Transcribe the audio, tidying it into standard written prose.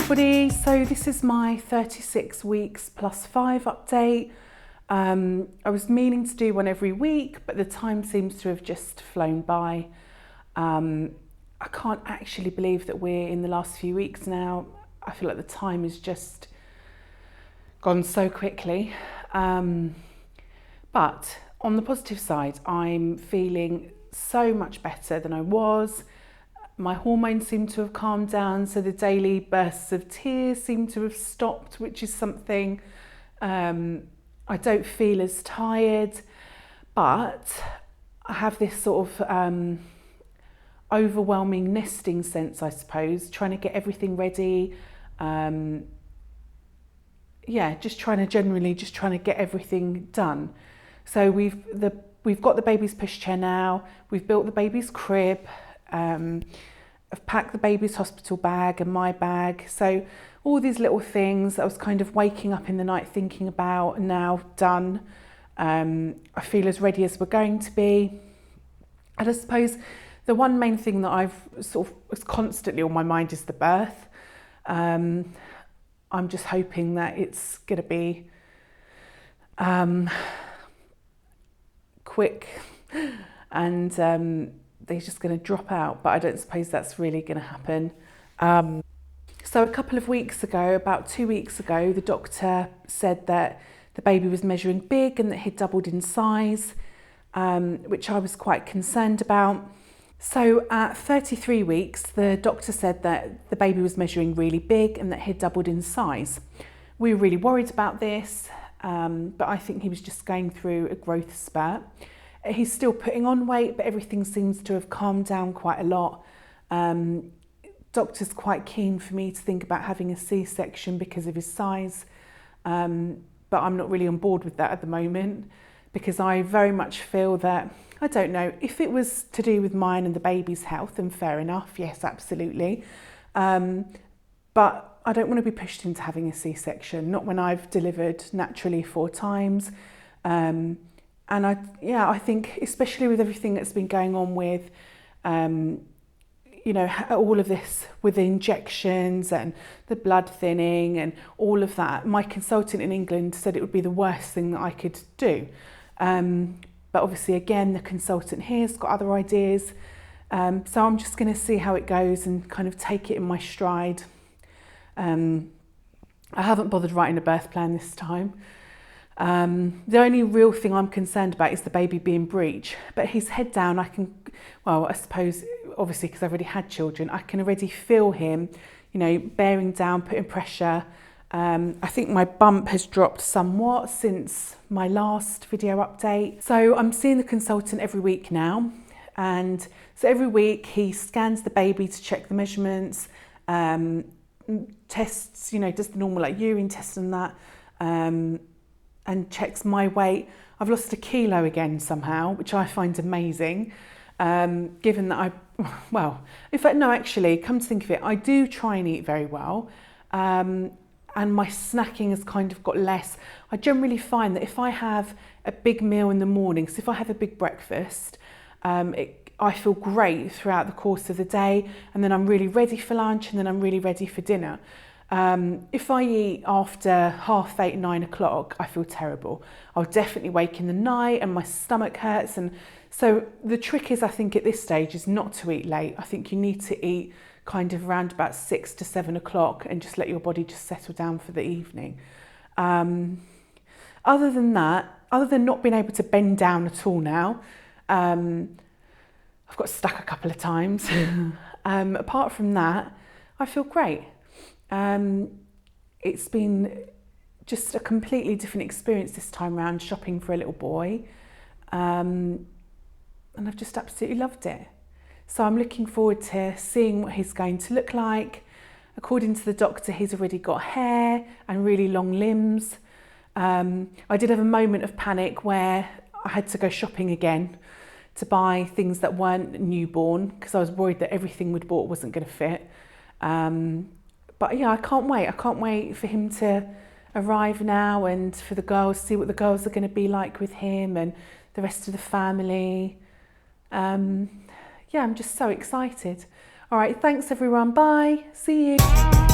everybody, so this is my 36 weeks plus 5 update. I was meaning to do one every week, but the time seems to have just flown by. I can't actually believe that we're in the last few weeks now. I feel like the time has just gone so quickly. But on the positive side, I'm feeling so much better than I was. My hormones seem to have calmed down, so the daily bursts of tears seem to have stopped, which is something. I don't feel as tired, but I have this sort of overwhelming nesting sense, I suppose, trying to get everything ready. Just trying to get everything done. So we've got the baby's pushchair now. We've built the baby's crib. I've packed the baby's hospital bag and my bag. So all these little things I was kind of waking up in the night thinking about are now done. I feel as ready as we're going to be. And I suppose the one main thing that I've sort of was constantly on my mind is the birth. I'm just hoping that it's going to be quick and they're just going to drop out, but I don't suppose that's really going to happen. So a couple of weeks ago, about 2 weeks ago, the doctor said that the baby was measuring big and that he'd doubled in size, which I was quite concerned about. So at 33 weeks, the doctor said that the baby was measuring really big and that he'd doubled in size. We were really worried about this, but I think he was just going through a growth spurt. He's still putting on weight, but everything seems to have calmed down quite a lot. Doctor's quite keen for me to think about having a C-section because of his size, but I'm not really on board with that at the moment because I very much feel that, I don't know, if it was to do with mine and the baby's health, then fair enough, yes, absolutely. But I don't want to be pushed into having a C-section, not when I've delivered naturally 4 times. And I think, especially with everything that's been going on with, all of this with the injections and the blood thinning and all of that, my consultant in England said it would be the worst thing that I could do. But obviously, again, the consultant here's got other ideas. So I'm just going to see how it goes and kind of take it in my stride. I haven't bothered writing a birth plan this time. The only real thing I'm concerned about is the baby being breech, but his head down, I suppose, obviously because I've already had children, I can already feel him, bearing down, putting pressure. I think my bump has dropped somewhat since my last video update. So I'm seeing the consultant every week now. And so every week he scans the baby to check the measurements, tests, does the normal urine test and that, and checks my weight. I've lost 1 kilo again somehow, which I find amazing, given that in fact, no, actually, come to think of it, I do try and eat very well, and my snacking has kind of got less. I generally find that if I have a big meal in the morning, so if I have a big breakfast, I feel great throughout the course of the day, and then I'm really ready for lunch, and then I'm really ready for dinner. If I eat after 8:30, 9 o'clock, I feel terrible. I'll definitely wake in the night and my stomach hurts. And so the trick is, I think at this stage, is not to eat late. I think you need to eat kind of around about 6 to 7 o'clock and just let your body just settle down for the evening. Other than that, other than not being able to bend down at all now, I've got stuck a couple of times. Apart from that, I feel great. It's been just a completely different experience this time around, shopping for a little boy, and I've just absolutely loved it. So I'm looking forward to seeing what he's going to look like. According to the doctor, he's already got hair and really long limbs. I did have a moment of panic where I had to go shopping again to buy things that weren't newborn because I was worried that everything we'd bought wasn't going to fit. But yeah, I can't wait. I can't wait for him to arrive now and for the girls, see what the girls are going to be like with him and the rest of the family. I'm just so excited. All right, thanks everyone. Bye. See you.